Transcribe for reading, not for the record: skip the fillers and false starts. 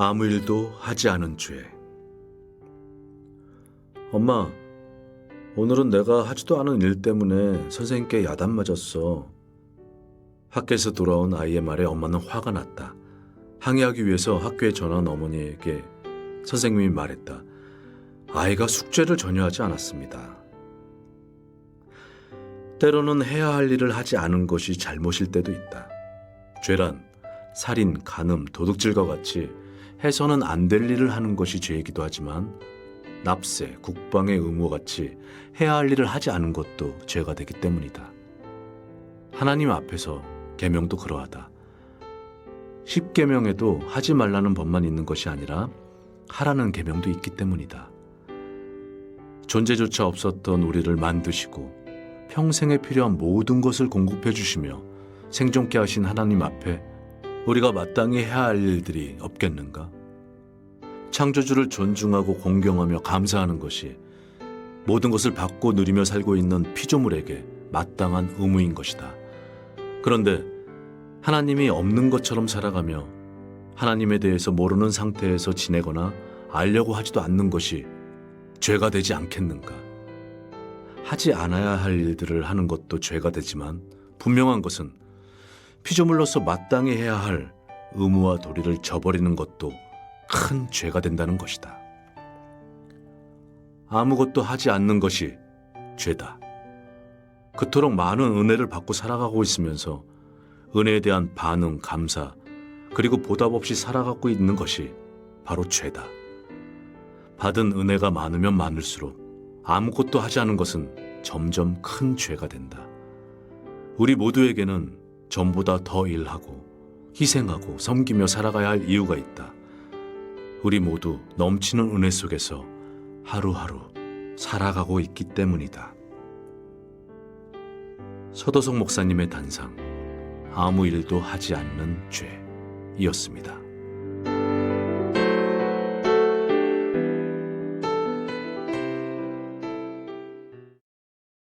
아무 일도 하지 않은 죄. 엄마, 오늘은 내가 하지도 않은 일 때문에 선생님께 야단 맞았어. 학교에서 돌아온 아이의 말에 엄마는 화가 났다. 항의하기 위해서 학교에 전화한 어머니에게 선생님이 말했다. 아이가 숙제를 전혀 하지 않았습니다. 때로는 해야 할 일을 하지 않은 것이 잘못일 때도 있다. 죄란 살인, 간음, 도둑질과 같이 해서는 안 될 일을 하는 것이 죄이기도 하지만 납세, 국방의 의무와 같이 해야 할 일을 하지 않은 것도 죄가 되기 때문이다. 하나님 앞에서 계명도 그러하다. 10계명에도 하지 말라는 법만 있는 것이 아니라 하라는 계명도 있기 때문이다. 존재조차 없었던 우리를 만드시고 평생에 필요한 모든 것을 공급해 주시며 생존케 하신 하나님 앞에 우리가 마땅히 해야 할 일들이 없겠는가? 창조주를 존중하고 공경하며 감사하는 것이 모든 것을 받고 누리며 살고 있는 피조물에게 마땅한 의무인 것이다. 그런데 하나님이 없는 것처럼 살아가며 하나님에 대해서 모르는 상태에서 지내거나 알려고 하지도 않는 것이 죄가 되지 않겠는가? 하지 않아야 할 일들을 하는 것도 죄가 되지만 분명한 것은 피조물로서 마땅히 해야 할 의무와 도리를 저버리는 것도 큰 죄가 된다는 것이다. 아무것도 하지 않는 것이 죄다. 그토록 많은 은혜를 받고 살아가고 있으면서 은혜에 대한 반응, 감사, 그리고 보답 없이 살아가고 있는 것이 바로 죄다. 받은 은혜가 많으면 많을수록 아무것도 하지 않은 것은 점점 큰 죄가 된다. 우리 모두에게는 전보다 더 일하고 희생하고 섬기며 살아가야 할 이유가 있다. 우리 모두 넘치는 은혜 속에서 하루하루 살아가고 있기 때문이다. 서도석 목사님의 단상, 아무 일도 하지 않는 죄이었습니다.